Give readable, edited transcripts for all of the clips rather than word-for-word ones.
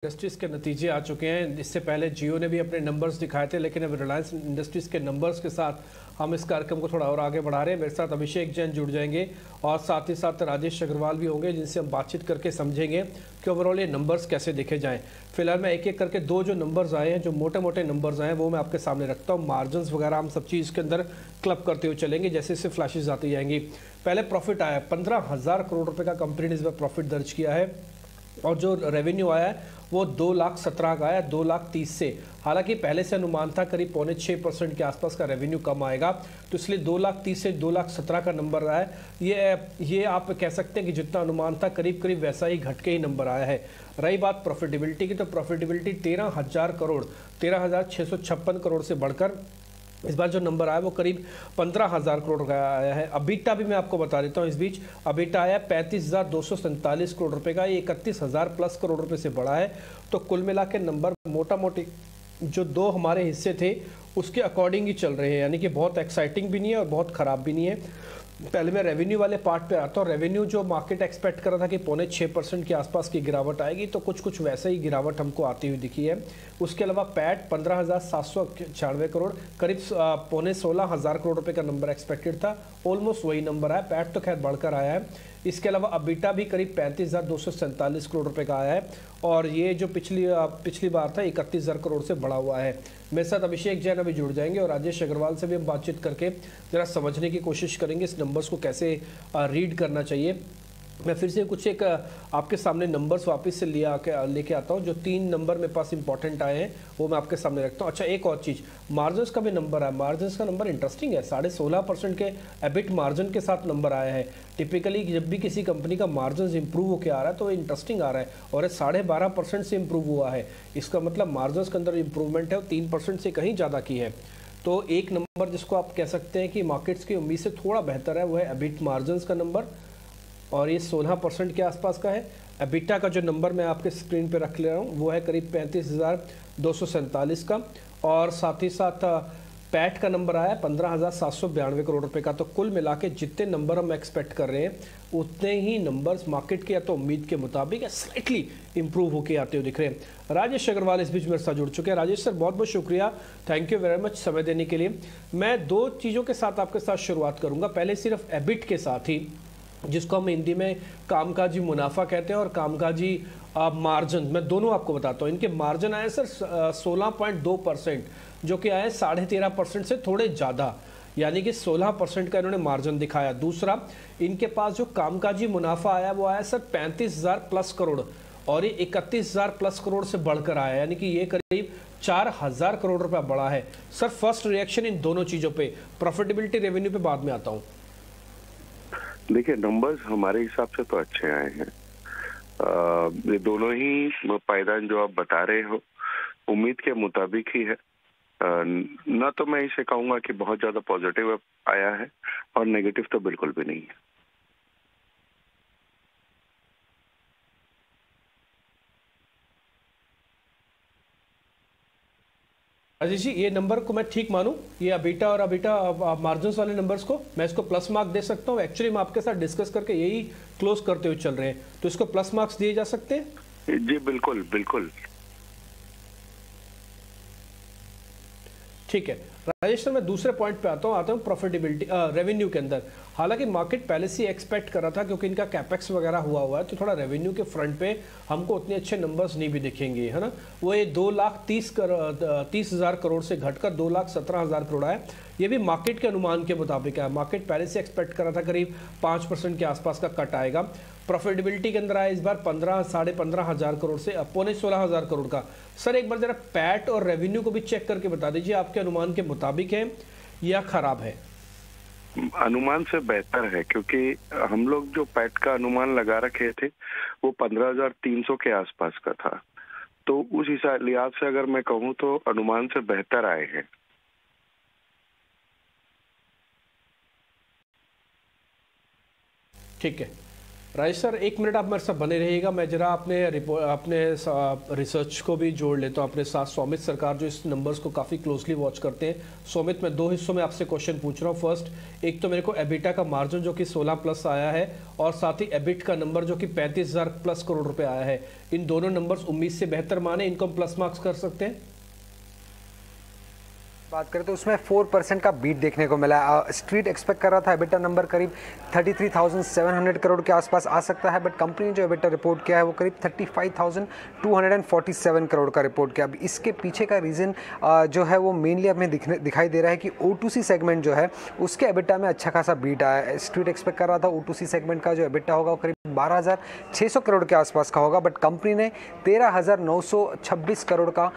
Industries के नतीजे आ चुके हैं। इससे पहले जियो ने भी अपने नंबर्स दिखाए थे, लेकिन अब रिलायंस इंडस्ट्रीज के नंबर्स के साथ हम इस कार्यक्रम को थोड़ा और आगे बढ़ा रहे हैं। मेरे साथ अभिषेक जैन जुड़ जाएंगे और साथ ही साथ राजेश अग्रवाल भी होंगे, जिनसे हम बातचीत करके समझेंगे कि ओवरऑल ये नंबर्स कैसे देखे जाएं। फिलहाल मैं एक एक करके दो जो नंबर्स आए हैं, जो मोटे मोटे नंबर्स आए हैं, वो मैं आपके सामने रखता हूँ। मार्जिन वगैरह हम सब चीज़ के अंदर क्लब करते हुए चलेंगे जैसे इससे फ्लैशेज आती जाएंगी। पहले प्रॉफिट आया 15,000 करोड़ रुपए का कंपनी ने इस बार प्रॉफिट दर्ज किया है, और जो रेवेन्यू आया है वो 2,17,000 का आया 2,30,000 से। हालांकि पहले से अनुमान था करीब 5.6% के आसपास का रेवेन्यू कम आएगा, तो इसलिए 2,30,000 से 2,17,000 का नंबर आया है। ये आप कह सकते हैं कि जितना अनुमान था करीब करीब वैसा ही घट के ही नंबर आया है। रही बात प्रॉफिटेबिलिटी की, तो प्रॉफिटेबिलिटी 13,000 करोड़ 13,656 करोड़ से बढ़कर इस बार जो नंबर आया वो करीब 15,000 करोड़ का आया है। अबीटा भी मैं आपको बता देता हूँ, इस बीच अबीटा आया 35,247 करोड़ रुपए का, ये 31,000 प्लस करोड़ रुपए से बढ़ा है। तो कुल मिला के नंबर मोटा मोटी जो दो हमारे हिस्से थे उसके अकॉर्डिंग ही चल रहे हैं, यानी कि बहुत एक्साइटिंग भी नहीं है और बहुत खराब भी नहीं है। पहले मैं रेवेन्यू वाले पार्ट पे आता हूँ। रेवेन्यू जो मार्केट एक्सपेक्ट कर रहा था कि 5.6% के आसपास की गिरावट आएगी, तो कुछ वैसे ही गिरावट हमको आती हुई दिखी है। उसके अलावा पैट 15,796 करोड़, करीब 15,16,000 करोड़ रुपए का नंबर एक्सपेक्टेड था, ऑलमोस्ट वही नंबर आया। पैट तो खैर बढ़कर आया है। इसके अलावा अबीटा भी करीब 35,247 करोड़ रुपए का आया है, और ये जो पिछली बार था 31,000 करोड़ से बढ़ा हुआ है। मेरे साथ अभिषेक जैन अभी जुड़ जाएंगे और राजेश अग्रवाल से भी हम बातचीत करके जरा समझने की कोशिश करेंगे इस नंबर्स को कैसे रीड करना चाहिए। मैं फिर से कुछ एक आपके सामने नंबर्स वापस से लेके आता हूँ। जो 3 नंबर मेरे पास इंपॉर्टेंट आए हैं वो मैं आपके सामने रखता हूँ। अच्छा, एक और चीज़, मार्जिन का भी नंबर है। मार्जिन का नंबर इंटरेस्टिंग है, 16.5% के एबिट मार्जिन के साथ नंबर आया है। टिपिकली जब भी किसी कंपनी का मार्जिन इंप्रूव होकर आ रहा है तो इंटरेस्टिंग आ रहा है, और 12.5% से इंप्रूव हुआ है। इसका मतलब मार्जिन के अंदर इंप्रूवमेंट है, और 3% से कहीं ज़्यादा की है। तो एक नंबर जिसको आप कह सकते हैं कि मार्केट्स की उम्मीद से थोड़ा बेहतर है, वो है एबिट मार्जिन का नंबर, और ये 16% के आसपास का है। एबिटा का जो नंबर मैं आपके स्क्रीन पे रख ले रहा हूँ वो है करीब 35,247 का, और साथ ही साथ पैट का नंबर आया 15,792 करोड़ रुपए का। तो कुल मिला के जितने नंबर हम एक्सपेक्ट कर रहे हैं उतने ही नंबर्स मार्केट के या तो उम्मीद के मुताबिक या स्लाइटली इंप्रूव होके आते हुए दिख रहे हैं। राजेश अग्रवाल इस बीच मेरे साथ जुड़ चुके हैं। राजेश सर, बहुत बहुत शुक्रिया, थैंक यू वेरी मच समय देने के लिए। मैं 2 चीज़ों के साथ आपके साथ शुरुआत करूँगा। पहले सिर्फ एबिट के साथ ही, जिसको हम हिंदी में कामकाजी मुनाफा कहते हैं और कामकाजी मार्जिन, मैं दोनों आपको बताता हूँ। इनके मार्जिन आए सर 16.2%, जो कि आए 13.5% से थोड़े ज़्यादा, यानी कि 16% का इन्होंने मार्जिन दिखाया। दूसरा, इनके पास जो कामकाजी मुनाफा आया वो आया सर 35,000 प्लस करोड़, और ये 31,000 प्लस करोड़ से बढ़कर आया, यानी कि ये करीब 4,000 करोड़ रुपया बढ़ा है। सर, फर्स्ट रिएक्शन इन दोनों चीज़ों पे, प्रॉफिटेबिलिटी रेवेन्यू पे बाद में आता हूँ। देखिए, नंबर्स हमारे हिसाब से तो अच्छे आए हैं। ये दोनों ही पायदान जो आप बता रहे हो उम्मीद के मुताबिक ही है। ना तो मैं इसे कहूंगा कि बहुत ज्यादा पॉजिटिव आया है, और नेगेटिव तो बिल्कुल भी नहीं है। अजीत जी, ये नंबर को मैं ठीक मानूं, ये अबीटा और अबीटा मार्जिन वाले नंबर्स को मैं इसको प्लस मार्क दे सकता हूं? एक्चुअली हम आपके साथ डिस्कस करके यही क्लोज करते हुए चल रहे हैं, तो इसको प्लस मार्क्स दिए जा सकते हैं? जी बिल्कुल बिल्कुल। ठीक है राजेश सर, मैं दूसरे पॉइंट पे आता हूँ प्रॉफिटेबिलिटी रेवेन्यू के अंदर। हालांकि मार्केट पहले से एक्सपेक्ट कर रहा था, क्योंकि इनका कैपेक्स वगैरह हुआ है, तो थोड़ा रेवेन्यू के फ्रंट पे हमको उतने अच्छे नंबर्स नहीं भी दिखेंगे, है ना। वो ये 2,30,000 करोड़ से घटकर 2,17,000 करोड़ है। ये भी मार्केट के अनुमान के मुताबिक है। मार्केट पहले से एक्सपेक्ट कर रहा था करीब 5% के आसपास का कट आएगा। प्रॉफिटेबिलिटी के अंदर आया इस बार 15,500 करोड़ से 16,500 करोड़ का। सर, एक बार जरा पैट और रेवेन्यू को भी चेक करके बता दीजिए, आपके अनुमान के मुताबिक है या खराब है? अनुमान से बेहतर है, क्योंकि हम लोग जो पैट का अनुमान लगा रखे थे वो 15,300 के आसपास का था। तो उस लिहाज से अगर मैं कहूँ तो अनुमान से बेहतर आए हैं। ठीक है, राजेश सर, 1 मिनट आप मेरे साथ बने रहिएगा। मैं जरा अपने रिसर्च को भी जोड़ लेता हूँ अपने साथ। सौमित सरकार जो इस नंबर्स को काफ़ी क्लोजली वॉच करते हैं। सौमित, मैं 2 हिस्सों में आपसे क्वेश्चन पूछ रहा हूँ। फर्स्ट, एक तो मेरे को एबिटा का मार्जिन जो कि 16 प्लस आया है, और साथ ही एबिट का नंबर जो कि 35,000 प्लस करोड़ रुपए आया है। इन दोनों नंबर्स उम्मीद से बेहतर माने, इनको हम प्लस मार्क्स कर सकते हैं? बात करें तो उसमें 4% का बीट देखने को मिला है। स्ट्रीट एक्सपेक्ट कर रहा था एबिटा नंबर करीब 33,700 करोड़ के आसपास आ सकता है, बट कंपनी ने जो एबिटा रिपोर्ट किया है वो करीब 35,247 करोड़ का रिपोर्ट किया। अब इसके पीछे का रीज़न जो है वो मेनली हमें दिखाई दे रहा है कि O2C सेगमेंट जो है उसके एबिटा में अच्छा खासा बीट आया है। स्ट्रीट एक्सपेक्ट कर रहा था O2C सेगमेंट का जो एबिटा होगा वो करीब 12,600 करोड़ के आसपास का होगा, बट कंपनी ने 13,926 करोड़ का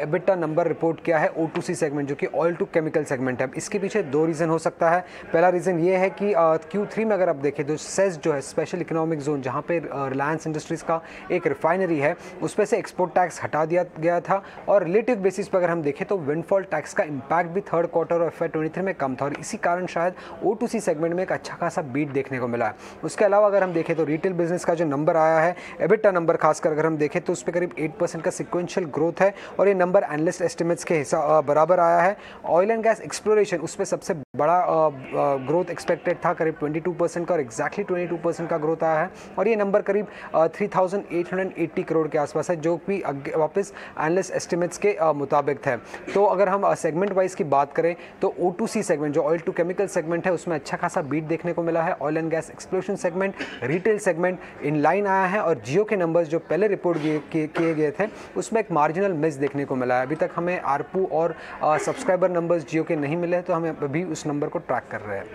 एबिटा नंबर रिपोर्ट किया है O2C सेगमेंट, जो कि ऑयल टू केमिकल सेगमेंट है। इसके पीछे 2 रीज़न हो सकता है। पहला रीज़न ये है कि Q3 में अगर आप देखें तो सेज जो है स्पेशल इकोनॉमिक जोन, जहाँ पे रिलायंस इंडस्ट्रीज़ का एक रिफाइनरी है, उस पर से एक्सपोर्ट टैक्स हटा दिया गया था, और रिलेटिव बेसिस पर अगर हम देखें तो विंडफॉल टैक्स का इम्पैक्ट भी थर्ड क्वार्टर और FY23 में कम था, और इसी कारण शायद O2C सेगमेंट में एक अच्छा खासा बीट देखने को मिला है। उसके अलावा अगर हम देखें तो रिटेल बिजनेस का जो नंबर आया है, एबिटा नंबर खासकर अगर हम देखें तो उस पर करीब 8% का सिक्वेंशियल ग्रोथ है, और ये नंबर एनालिस्ट एस्टिमेट्स के बराबर आया है। ऑयल एंड गैस एक्सप्लोरेशन, उस पर सबसे बड़ा ग्रोथ एक्सपेक्टेड था, करीब 22% का, और एक्जैक्टली 22% का ग्रोथ आया है, और ये नंबर करीब 3,880 करोड़ के आसपास है, जो कि वापस एनालिस्ट एस्टिमेट्स के मुताबिक है। तो अगर हम सेगमेंट वाइज की बात करें तो O2C सेगमेंट जो ऑयल टू केमिकल सेगमेंट है उसमें अच्छा खासा बीट देखने को मिला है। Oil and gas exploration segment, retail segment in line आया है, और जियो के नंबर्स जो पहले रिपोर्ट किए गए थे उसमें एक मार्जिनल मिस देखने को मिला है। अभी तक हमें आरपू और सब्सक्राइबर नंबर्स जियो के नहीं मिले हैं, तो हमें अभी उस नंबर को ट्रैक कर रहे हैं।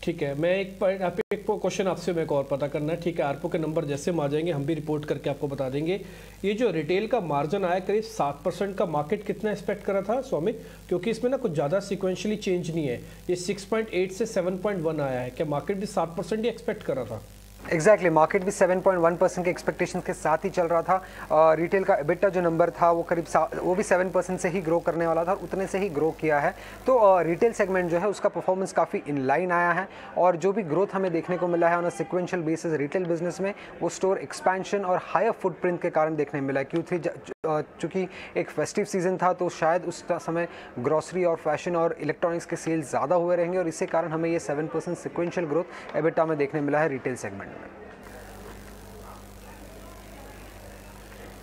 ठीक है, मैं एक क्वेश्चन आपसे मेरे को और पता करना है। ठीक है, आरपो के नंबर जैसे हम आ जाएंगे हम भी रिपोर्ट करके आपको बता देंगे। ये जो रिटेल का मार्जिन आया करीब 7% का, मार्केट कितना एक्सपेक्ट कर रहा था स्वामी? क्योंकि इसमें ना कुछ ज़्यादा सीक्वेंशियली चेंज नहीं है, ये 6.8 से 7.1 आया है। क्या मार्केट भी 7% ही एक्सपेक्ट कर रहा था? एग्जैक्टली, मार्केट भी 7.1% के एक्सपेक्टेशन के साथ ही चल रहा था। रिटेल का एबिटा जो नंबर था वो करीब वो भी 7% से ही ग्रो करने वाला था, और उतने से ही ग्रो किया है। तो रिटेल सेगमेंट जो है उसका परफॉर्मेंस काफ़ी इन लाइन आया है, और जो भी ग्रोथ हमें देखने को मिला है on a sequential basis retail business में, वो स्टोर एक्सपेंशन और हायर फुटप्रिंट के कारण देखने मिला है। Q3 चूँकि एक फेस्टिव सीजन था, तो शायद उस समय ग्रॉसरी और फैशन और इलेक्ट्रॉनिक्स के सेल्स ज़्यादा हुए रहेंगे, और इसी कारण हमें ये 7% सिक्वेंशियल ग्रोथ एबिटा में देखने मिला है रिटेल सेगमेंट में।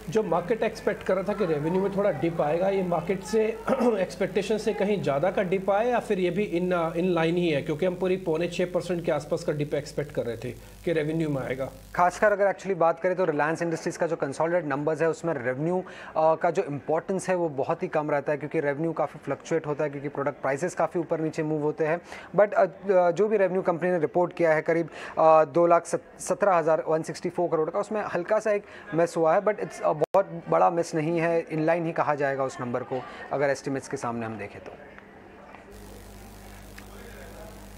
जो मार्केट एक्सपेक्ट कर रहा था कि रेवेन्यू में थोड़ा डिप आएगा, ये मार्केट से एक्सपेक्टेशन से कहीं ज़्यादा का डिप आया, या फिर ये भी इन लाइन ही है? क्योंकि हम पूरी 5.6% के आसपास का डिप एक्सपेक्ट कर रहे थे कि रेवेन्यू में आएगा। खासकर अगर एक्चुअली बात करें तो रिलायंस इंडस्ट्रीज का जो कंसोलिडेटेड नंबर्स है उसमें रेवेन्यू का जो इंपॉर्टेंस है वो बहुत ही कम रहता है, क्योंकि रेवेन्यू काफ़ी फ्लक्चुएट होता है, क्योंकि प्रोडक्ट प्राइसेस काफ़ी ऊपर नीचे मूव होते हैं। बट जो भी रेवेन्यू कंपनी ने रिपोर्ट किया है करीब 2,17,164 करोड़ का, उसमें हल्का सा एक मिस हुआ है, बट इट्स बहुत बड़ा मिस नहीं है, इनलाइन ही कहा जाएगा उस नंबर को अगर एस्टिमेट्स के सामने हम देखें तो।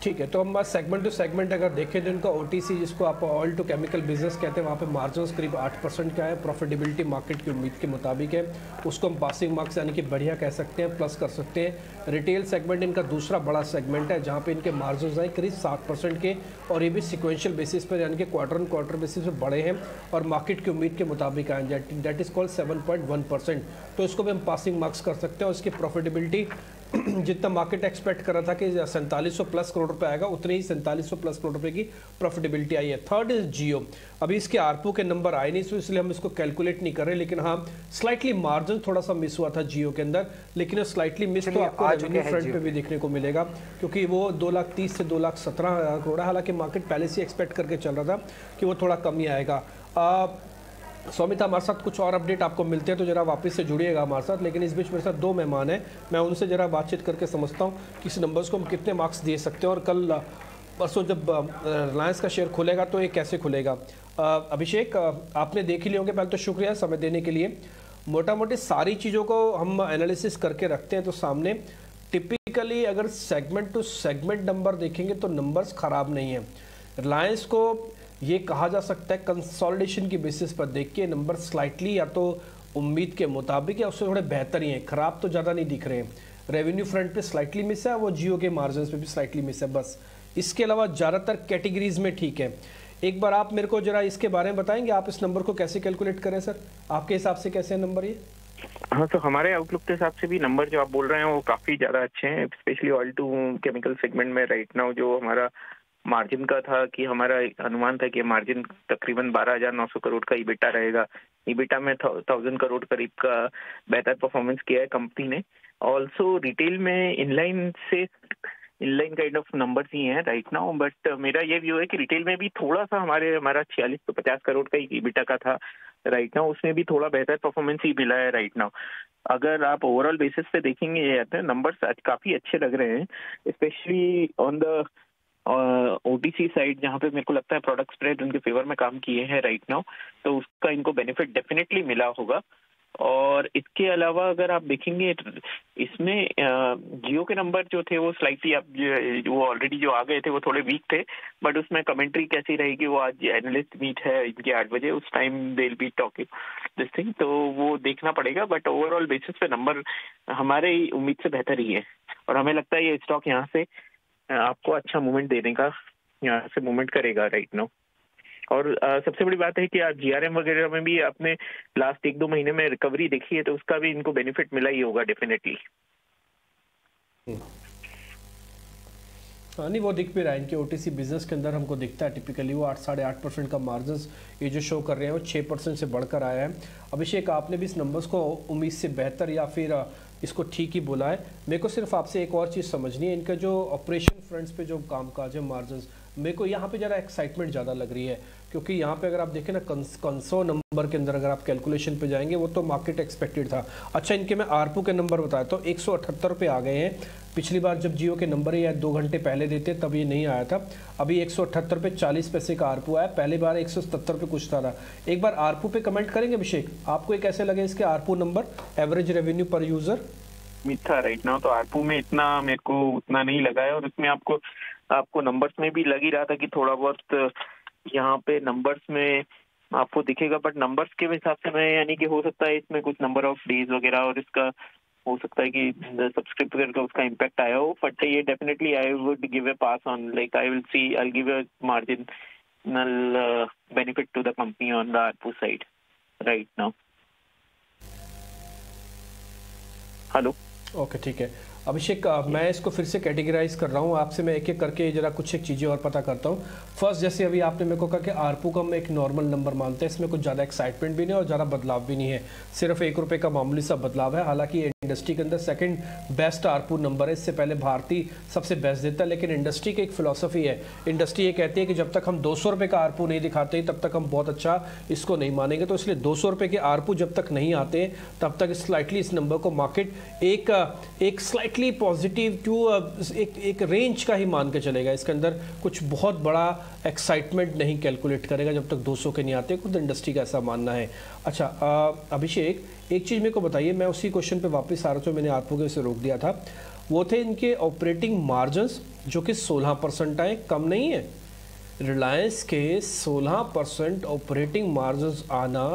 ठीक है, तो हम बस सेगमेंट टू सेगमेंट अगर देखें तो इनका OTC, जिसको आप ऑयल टू केमिकल बिजनेस कहते हैं, वहाँ पे मार्जिन्स करीब 8% का है। प्रॉफिटेबिलिटी मार्केट की उम्मीद के मुताबिक है, उसको हम पासिंग मार्क्स यानी कि बढ़िया कह सकते हैं, प्लस कर सकते हैं। रिटेल सेगमेंट इनका दूसरा बड़ा सेगमेंट है, जहाँ पे इनके मार्जिन्स आए करीब 7% के, और ये भी सिक्वेंशियल बेसिस पर यानी कि क्वार्टर ऑन क्वार्टर बेसिस पर बड़े हैं, और मार्केट की उम्मीद के मुताबिक आए, दैट इज़ कॉल्ड 7.1%। तो इसको भी हम पासिंग मार्क्स कर सकते हैं, और इसकी प्रॉफिटेबिलिटी जितना मार्केट एक्सपेक्ट कर रहा था कि 4700 प्लस करोड़ रुपए आएगा, उतने ही 4700 प्लस करोड़ रुपए की प्रॉफिटेबिलिटी आई है। थर्ड इज जियो। अभी इसके आरपू के नंबर आए नहीं, इसलिए हम इसको कैलकुलेट नहीं कर रहे, लेकिन हाँ स्लाइटली मार्जिन थोड़ा सा मिस हुआ था जियो के अंदर, लेकिन स्लाइटली मिस तो आपको रेवेन्यू फ्रंट पे भी देखने को मिलेगा, क्योंकि वो 2,30,000 से 2,17,000 करोड़, हालांकि मार्केट पहले से एक्सपेक्ट करके चल रहा था कि वो थोड़ा कम ही आएगा। स्वामिता, हमारे साथ कुछ और अपडेट आपको मिलते हैं तो जरा वापस से जुड़िएगा हमारे साथ, लेकिन इस बीच मेरे साथ 2 मेहमान हैं, मैं उनसे जरा बातचीत करके समझता हूँ कि इस नंबर्स को हम कितने मार्क्स दे सकते हैं, और कल परसों जब रिलायंस का शेयर खुलेगा तो ये कैसे खुलेगा। अभिषेक, आपने देख ही लिए होंगे, पहले तो शुक्रिया समय देने के लिए। मोटा मोटी सारी चीज़ों को हम एनालिसिस करके रखते हैं, तो सामने टिपिकली अगर सेगमेंट टू सेगमेंट नंबर देखेंगे तो नंबर्स ख़राब नहीं है। रिलायंस को ये कहा जा सकता है कंसोलिडेशन की बेसिस पर देख के नंबर स्लाइटली या तो उम्मीद के मुताबिक या उससे थोड़े बेहतर ही हैं, खराब तो ज़्यादा नहीं दिख रहे हैं। रेवेन्यू फ्रंट पे स्लाइटली मिस है, वो जियो के मार्जिन पे भी स्लाइटली मिस है, बस इसके अलावा ज़्यादातर कैटेगरीज में ठीक है। एक बार आप मेरे को जरा इसके बारे में बताएंगे, आप इस नंबर को कैसे कैलकुलेट करें सर, आपके हिसाब से कैसे है नंबर ये? हाँ, तो हमारे आउटलुक के हिसाब से भी नंबर जो आप बोल रहे हैं वो काफी ज्यादा अच्छे हैं, specially oil to chemical segment में राइट नाउ जो हमारा मार्जिन का था कि हमारा अनुमान था कि मार्जिन तकरीबन 12,900 करोड़ का ईबिटा रहेगा। ईबिटा में 1,000 करोड़ करीब का बेहतर परफॉर्मेंस किया है कंपनी ने। ऑल्सो रिटेल में inline inline kind of numbers ही हैं राइट नाउ, बट मेरा ये व्यू है कि रिटेल में भी थोड़ा सा हमारा 46 से 50 करोड़ का ईबिटा का था राइट नाउ, उसमें भी थोड़ा बेहतर परफॉर्मेंस ही मिला है राइट नाउ। अगर आप ओवरऑल बेसिस पे देखेंगे ये नंबर्स आज काफी अच्छे लग रहे हैं, specially on the OTC side जहाँ पे मेरे को लगता है प्रोडक्ट स्प्रेड उनके फेवर में काम किए हैं राइट नाउ, तो उसका इनको बेनिफिट डेफिनेटली मिला होगा। और इसके अलावा अगर आप देखेंगे इसमें जियो के नंबर जो थे वो स्लाइटली आप वो ऑलरेडी जो आ गए थे वो थोड़े वीक थे, बट उसमें कमेंट्री कैसी रहेगी वो आज एनालिस्ट मीट है इनके 8 बजे, उस time they will be talking this thing, तो वो देखना पड़ेगा। बट ओवरऑल बेसिस पे नंबर हमारे उम्मीद से बेहतर ही है और हमें लगता है ये स्टॉक यहाँ से आपको अच्छा मूवमेंट देने का यहाँ से मूवमेंट करेगा राइट नाउ। और सबसे बड़ी बात है कि आप जीआरएम वगैरह में भी आपने लास्ट 1-2 महीने में रिकवरी देखी है, तो उसका भी इनको बेनिफिट मिला ही होगा डेफिनेटली। हाँ नहीं, वो दिख भी रहा है इनके ओटीसी बिजनेस के अंदर, हमको दिखता है टिपिकली वो 8-8.5% का मार्जिन ये जो शो कर रहे हैं वो 6% से बढ़कर आया है। अभिषेक, आपने भी इस नंबर्स को उम्मीद से बेहतर या फिर इसको ठीक ही बोला है। मेरे को सिर्फ आपसे एक और चीज़ समझनी है, इनका जो ऑपरेशन फ्रंट्स पे जो कामकाज है मार्जिन, मेरे को यहाँ पे ज़रा एक्साइटमेंट ज़्यादा लग रही है, क्योंकि यहाँ पे अगर आप देखें ना कंसो नंबर के अंदर अगर आप कैलकुलेशन पे जाएंगे वो तो मार्केट एक्सपेक्टेड था। अच्छा, इनके मैं आरपू के नंबर बताया तो 178 पे आ गए हैं। पिछली बार जब जियो के नंबर या 2 घंटे पहले देते तब ये नहीं आया था, अभी 178 पे 40 पैसे का आरपू आया, पहले बार 177 पे कुछ था। एक बार आरपू पे कमेंट करेंगे अभिषेक, आपको ये कैसे लगे इसके आरपू नंबर, एवरेज रेवेन्यू पर यूजर? मिथा राइट नाउ तो आरपू में इतना मेरे को उतना नहीं लगा है, और इसमें आपको नंबर्स में भी लग ही रहा था कि थोड़ा बहुत यहाँ पे नंबर्स में आपको दिखेगा, बट नंबर्स के हिसाब से मैं यानी कि हो सकता है इसमें कुछ नंबर ऑफ डेज वगैरह और इसका हो सकता है कि सब्सक्रिप्शन का उसका इम्पैक्ट आया हो, बट ये definitely I would give a pass on, like I will see, I give a marginal benefit to the company on the आरपू side right now. Hello, okay ठीक है अभिषेक, मैं इसको फिर से कैटेगराइज कर रहा हूँ आपसे, मैं एक एक करके जरा कुछ एक चीज़ें और पता करता हूँ। फर्स्ट, जैसे अभी आपने मेरे को कहा कि आरपू का हम एक नॉर्मल नंबर मानते हैं, इसमें कुछ ज़्यादा एक्साइटमेंट भी नहीं और ज़्यादा बदलाव भी नहीं है, सिर्फ 1 रुपये का मामूली सा बदलाव है। हालांकि इंडस्ट्री के अंदर सेकंड बेस्ट आरपू नंबर है, इससे पहले भारती सबसे बेस्ट देता है, लेकिन इंडस्ट्री की एक फिलॉसफी है, इंडस्ट्री ये कहती है कि जब तक हम 200 रुपये का आरपू नहीं दिखाते तब तक हम बहुत अच्छा इसको नहीं मानेंगे, तो इसलिए 200 रुपये के आरपू जब तक नहीं आते तब तक स्लाइटली इस नंबर को मार्केट एक स्लाइटली पॉजिटिव टू एक रेंज का ही मान के चलेगा, इसके अंदर कुछ बहुत बड़ा एक्साइटमेंट नहीं कैलकुलेट करेगा जब तक 200 के नहीं आते, खुद इंडस्ट्री का ऐसा मानना है। अच्छा अभिषेक, एक चीज़ मेरे को बताइए, मैं उसी क्वेश्चन पे वापस आ रहा हूँ, मैंने आपको कैसे रोक दिया था, वो थे इनके ऑपरेटिंग मार्जिन्स जो कि 16% आए, कम नहीं है। रिलायंस के 16% ऑपरेटिंग मार्जिन्स आना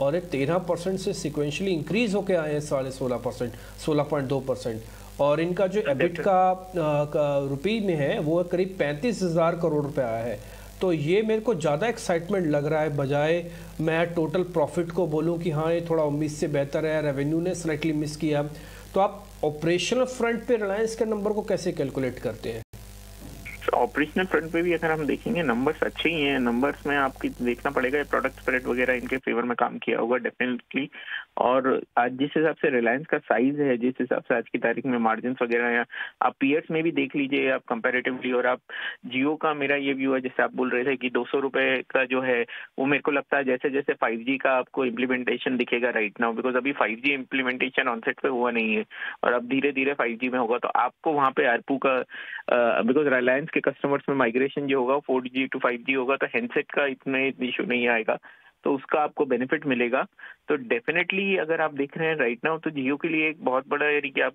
और 13% से सिक्वेंशली इंक्रीज होके आए हैं 16.5%, 16.2%, और इनका जो एबिट का रुपये में है वो करीब 35,000 करोड़ रुपए आया है। तो ये मेरे को ज़्यादा एक्साइटमेंट लग रहा है, बजाय मैं टोटल प्रॉफिट को बोलूँ कि हाँ ये थोड़ा उम्मीद से बेहतर है, रेवेन्यू ने स्लाइटली मिस किया। तो आप ऑपरेशनल फ्रंट पे रिलायंस के नंबर को कैसे कैलकुलेट करते हैं? ऑपरेशनल फ्रंट पे भी अगर हम देखेंगे नंबर्स अच्छे ही हैं, नंबर्स में आपकी देखना पड़ेगा प्रोडक्ट स्प्रेड वगैरह इनके फेवर में काम किया होगा डेफिनेटली। और आज जिस हिसाब से रिलायंस का साइज है, जिस हिसाब से आज की तारीख में मार्जिन वगैरह है, आप पीयर्स में भी देख लीजिए आप कंपैरेटिवली, और आप जियो का मेरा ये व्यू है जैसे आप बोल रहे थे कि 200 रुपए का जो है वो मेरे को लगता है जैसे जैसे 5G का आपको इम्प्लीमेंटेशन दिखेगा राइट नाउ, बिकॉज अभी 5G इम्प्लीमेंटेशन ऑनसेट पे हुआ नहीं है और अब धीरे धीरे 5G में होगा, तो आपको वहाँ पे आरपू का बिकॉज रिलायंस के कस्टमर्स में माइग्रेशन जो होगा 4G to 5G होगा, तो हैंडसेट का इतना इशू नहीं आएगा, तो उसका आपको बेनिफिट मिलेगा। तो डेफिनेटली अगर आप देख रहे हैं राइट नाउ तो जियो के लिए एक बहुत बड़ा यानी कि आप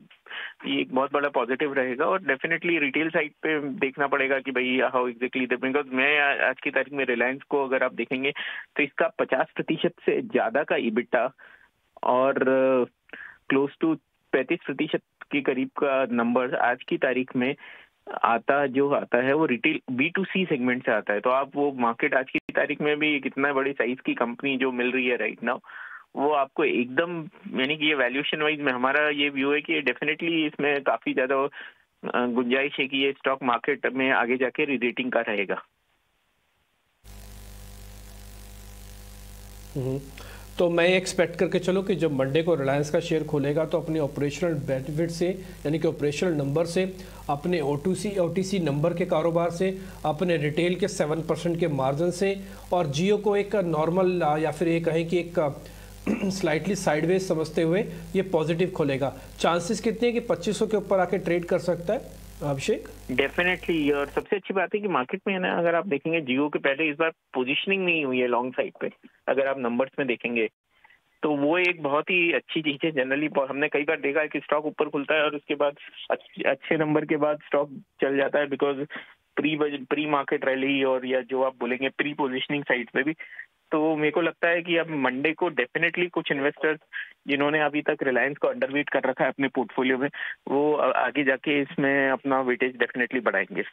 ये एक बहुत बड़ा पॉजिटिव रहेगा। और डेफिनेटली रिटेल साइड पे देखना पड़ेगा कि भाई हाउ एग्जैक्टली, बिकॉज मैं आज की तारीख में रिलायंस को अगर आप देखेंगे तो इसका 50% से ज्यादा का ईबिटा और क्लोज टू 35% के करीब का नंबर आज की तारीख में जो आता है वो रिटेल B2C सेगमेंट से आता है। तो आप वो मार्केट आज की तारीख में भी कितना बड़ी साइज की कंपनी जो मिल रही है राइट नाउ, वो आपको एकदम, यानी कि ये वैल्यूएशन वाइज में हमारा ये व्यू है कि डेफिनेटली इसमें काफी ज्यादा गुंजाइश है कि ये स्टॉक मार्केट में आगे जाके रीरेटिंग का रहेगा। तो मैं एक्सपेक्ट करके चलो कि जब मंडे को रिलायंस का शेयर खोलेगा तो अपने ऑपरेशनल बेनिफिट से, यानी कि ऑपरेशनल नंबर से, अपने OTC नंबर के कारोबार से, अपने रिटेल के 7% के मार्जिन से, और जियो को एक नॉर्मल या फिर ये कहें कि एक स्लाइटली साइडवेज समझते हुए ये पॉजिटिव खोलेगा। चांसेस कितने हैं कि 2500 के ऊपर आके ट्रेड कर सकता है अभिषेक? डेफिनेटली, और सबसे अच्छी बात है कि मार्केट में है ना, अगर आप देखेंगे जियो के पहले इस बार पोजीशनिंग नहीं हुई है लॉन्ग साइड पे, अगर आप नंबर्स में देखेंगे तो वो एक बहुत ही अच्छी चीज है। जनरली हमने कई बार देखा है कि स्टॉक ऊपर खुलता है और उसके बाद अच्छे नंबर के बाद स्टॉक चल जाता है, बिकॉज प्री मार्केट रैली और या जो आप बोलेंगे प्री पोजिशनिंग साइड पे भी। तो मेरे को लगता है कि अब मंडे को डेफिनेटली कुछ इन्वेस्टर्स जिन्होंने अभी तक रिलायंस को अंडरवेट कर रखा है अपने पोर्टफोलियो में, वो आगे जाके इसमें अपना वेटेज डेफिनेटली बढ़ाएंगे।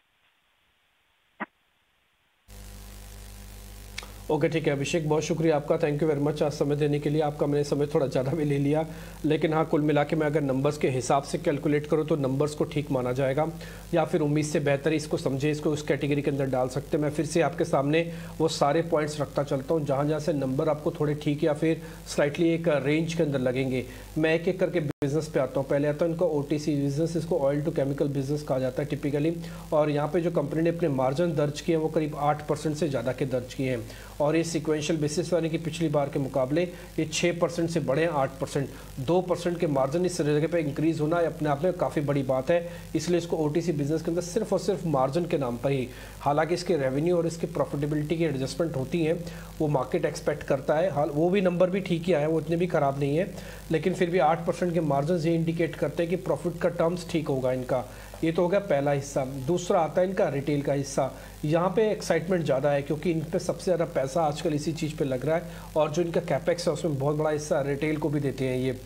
ओके ठीक है अभिषेक, बहुत शुक्रिया आपका, थैंक यू वेरी मच आज समय देने के लिए। आपका मैंने समय थोड़ा ज़्यादा भी ले लिया, लेकिन हाँ कुल मिला के मैं अगर नंबर्स के हिसाब से कैलकुलेट करूँ तो नंबर्स को ठीक माना जाएगा, या फिर उम्मीद से बेहतर इसको समझे, इसको उस कैटेगरी के अंदर डाल सकते हैं। मैं फिर से आपके सामने वो सारे पॉइंट्स रखता चलता हूँ जहाँ जहाँ से नंबर आपको थोड़े ठीक या फिर स्लाइटली एक रेंज के अंदर लगेंगे। मैं एक एक करके बिजनेस पे आता हूँ। पहले आता है इनको OTC बिजनेस, इसको ऑयल टू केमिकल बिजनेस कहा जाता है टिपिकली, और यहाँ पे जो कंपनी ने अपने मार्जिन दर्ज किए हैं वो करीब 8% से ज़्यादा के दर्ज किए हैं, और ये सिक्वेंशियल बेसिस यानी कि पिछली बार के मुकाबले ये 6% से बढ़े हैं 8%। 2% के मार्जिन इस जगह पे इंक्रीज होना अपने आप में काफ़ी बड़ी बात है, इसलिए इसको OTC बिजनेस के अंदर सिर्फ और सिर्फ मार्जिन के नाम पर ही, हालांकि इसके रेवेन्यू और इसकी प्रॉफिटेबिलिटी की एडजस्टमेंट होती हैं, वो मार्केट एक्सपेक्ट करता है। हाल वो भी नंबर भी ठीक ही आया, वो इतने भी ख़राब नहीं है, लेकिन फिर भी 8% के मार्जिन ये इंडिकेट करते हैं कि प्रॉफिट का टर्म्स ठीक होगा इनका। ये तो हो गया पहला हिस्सा। दूसरा आता है इनका रिटेल का हिस्सा। यहाँ पे एक्साइटमेंट ज़्यादा है क्योंकि इन पे सबसे ज़्यादा पैसा आजकल इसी चीज़ पे लग रहा है, और जो इनका कैपेक्स है उसमें बहुत बड़ा हिस्सा रिटेल को भी देते हैं ये।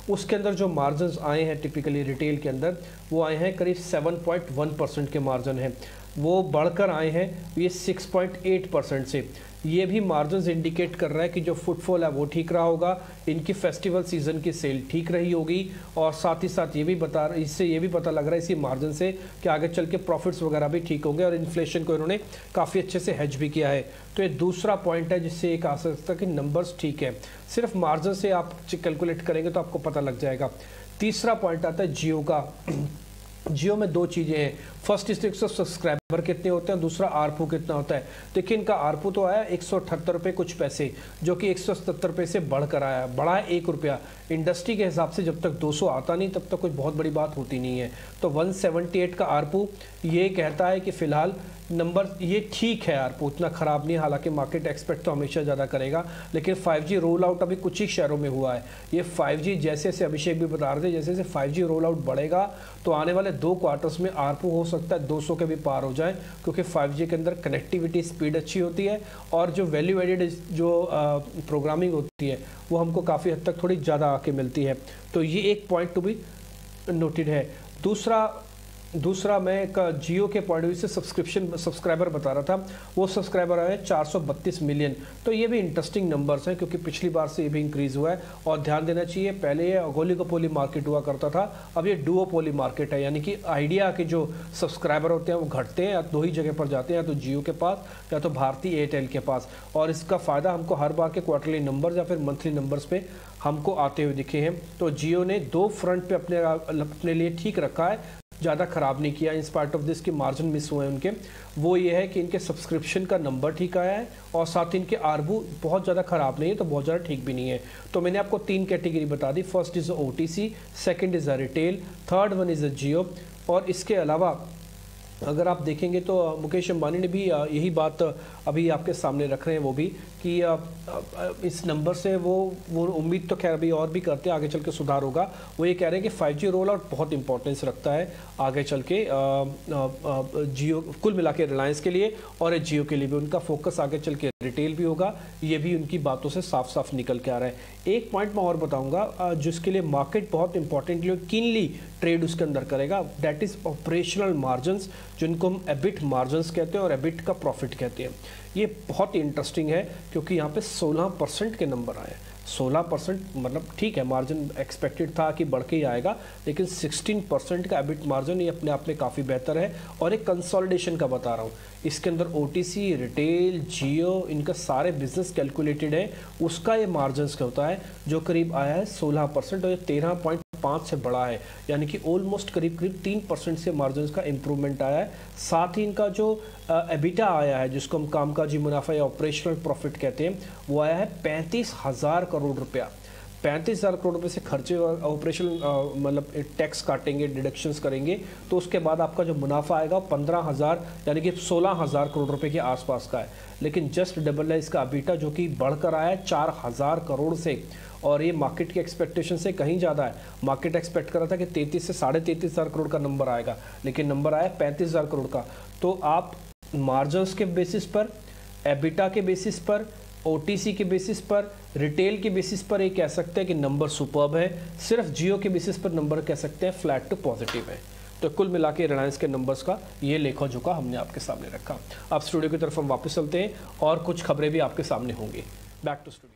उसके अंदर जो मार्जिन आए हैं टिपिकली रिटेल के अंदर, वो आए हैं करीब 7.1% के मार्जिन हैं, वो बढ़कर आए हैं ये 6.8% से। ये भी मार्जिन इंडिकेट कर रहा है कि जो फुटफॉल है वो ठीक रहा होगा, इनकी फेस्टिवल सीजन की सेल ठीक रही होगी, और साथ ही साथ इससे ये भी पता लग रहा है इसी मार्जिन से कि आगे चल के प्रॉफिट्स वगैरह भी ठीक होंगे, और इन्फ्लेशन को इन्होंने काफ़ी अच्छे से हेज भी किया है। तो ये दूसरा पॉइंट है जिससे एक आ सकता है कि नंबर्स ठीक है। सिर्फ मार्जिन से आप कैलकुलेट करेंगे तो आपको पता लग जाएगा। तीसरा पॉइंट आता है जियो का। जियो में दो चीज़ें हैं, फर्स्ट इसके सब्सक्राइबर कितने होते हैं, दूसरा आरपू कितना होता है। देखिए इनका आरपू तो आया 178 रुपये कुछ पैसे, जो कि 177 रुपये से बढ़कर आया, बढ़ा है 1 रुपया। इंडस्ट्री के हिसाब से जब तक 200 आता नहीं तब तक कुछ बहुत बड़ी बात होती नहीं है। तो 178 का आरपू ये कहता है कि फ़िलहाल नंबर ये ठीक है, आरपू उतना ख़राब नहीं है, हालांकि मार्केट एक्सपेक्ट तो हमेशा ज़्यादा करेगा। लेकिन 5G रोल आउट अभी कुछ ही शहरों में हुआ है। ये 5G जैसे जैसे अभिषेक भी बता रहे थे, जैसे जैसे 5G रोल आउट बढ़ेगा तो आने वाले 2 क्वार्टर्स में आरपू हो सकता है 200 के भी पार हो जाए, क्योंकि 5G के अंदर कनेक्टिविटी स्पीड अच्छी होती है, और जो वैल्यू एडेड जो प्रोग्रामिंग होती है वो हमको काफ़ी हद तक थोड़ी ज़्यादा आके मिलती है। तो ये एक पॉइंट टू बी नोटेड है। दूसरा मैं जियो के पॉइंट ऑफ व्यू से सब्सक्राइबर बता रहा था, वो सब्सक्राइबर आए 432 मिलियन। तो ये भी इंटरेस्टिंग नंबर्स हैं क्योंकि पिछली बार से ये भी इंक्रीज़ हुआ है। और ध्यान देना चाहिए, पहले ये ओलिगोपोली मार्केट हुआ करता था, अब ये डुओपोली मार्केट है, यानी कि आइडिया के जो सब्सक्राइबर होते हैं वो घटते हैं, या 2 ही जगह पर जाते हैं, या तो जियो के पास या तो भारती एयरटेल के पास। और इसका फ़ायदा हमको हर बार के क्वार्टरली नंबर्स या फिर मंथली नंबर्स पे हमको आते हुए दिखे हैं। तो जियो ने 2 फ्रंट पे अपने लिए ठीक रखा है, ज़्यादा ख़राब नहीं किया। इन स्पाइट ऑफ दिस की मार्जिन मिस हुए हैं उनके, वो ये है कि इनके सब्सक्रिप्शन का नंबर ठीक आया है, और साथ ही इनके आरबू बहुत ज़्यादा ख़राब नहीं है तो बहुत ज़्यादा ठीक भी नहीं है। तो मैंने आपको 3 कैटेगरी बता दी, first is OTC, second is a retail, third one is a Jio. और इसके अलावा अगर आप देखेंगे तो मुकेश अंबानी ने भी यही बात अभी आपके सामने रख रहे हैं, वो भी कि इस नंबर से वो उम्मीद तो खैर अभी और भी करते हैं आगे चल के सुधार होगा। वो ये कह रहे हैं कि 5G रोल आउट बहुत इंपॉर्टेंस रखता है आगे चल के जियो, कुल मिला के रिलायंस के लिए और जियो के लिए भी। उनका फोकस आगे चल के रिटेल भी होगा, ये भी उनकी बातों से साफ साफ निकल के आ रहा है। एक पॉइंट मैं और बताऊंगा जिसके लिए मार्केट बहुत इंपॉर्टेंटली कीनली ट्रेड उसके अंदर करेगा, दैट इज ऑपरेशनल मार्जिन्स। जिनको हम एबिट मार्जिन्स कहते हैं और एबिट का प्रॉफिट कहते हैं। ये बहुत ही इंटरेस्टिंग है क्योंकि यहाँ पे 16% के नंबर आए। 16% मतलब ठीक है, मार्जिन एक्सपेक्टेड था कि बढ़ के ही आएगा, लेकिन 16% का एबिट मार्जिन ये अपने आप में काफ़ी बेहतर है। और एक कंसोलिडेशन का बता रहा हूँ, इसके अंदर ओटीसी, रिटेल, जियो, इनका सारे बिजनेस कैलकुलेटेड है, उसका ये मार्जिन्स का होता है जो करीब आया है 16% और ये 13.5 से बढ़ा है, यानी कि ऑलमोस्ट करीब 3% से मार्जिन्स का इम्प्रूवमेंट आया है। साथ ही इनका जो एबिटा आया है, जिसको हम कामकाजी मुनाफा या ऑपरेशनल प्रॉफिट कहते हैं, वो आया है 35,000 करोड़ रुपया। 35,000 करोड़ रुपए से खर्चे और ऑपरेशन मतलब टैक्स काटेंगे, डिडक्शंस करेंगे, तो उसके बाद आपका जो मुनाफा आएगा 15,000 यानी कि 16,000 करोड़ रुपए के आसपास का है। लेकिन जस्ट डबल है इसका एबिटा, जो कि बढ़कर आया है 4,000 करोड़ से, और ये मार्केट के एक्सपेक्टेशन से कहीं ज़्यादा है। मार्केट एक्सपेक्ट कर रहा था कि 33 से 33,500 करोड़ का नंबर आएगा, लेकिन नंबर आया 35,000 करोड़ का। तो आप मार्जिन्स के बेसिस पर, एबिटा के बेसिस पर, ओटीसी के बेसिस पर, रिटेल के बेसिस पर ये कह सकते हैं कि नंबर सुपर्ब है। सिर्फ जियो के बेसिस पर नंबर कह सकते हैं फ्लैट टू पॉजिटिव है। तो कुल मिला के रिलायंस के नंबर्स का ये लेखा जोखा हमने आपके सामने रखा। अब स्टूडियो की तरफ हम वापस चलते हैं और कुछ खबरें भी आपके सामने होंगी। Back to studio.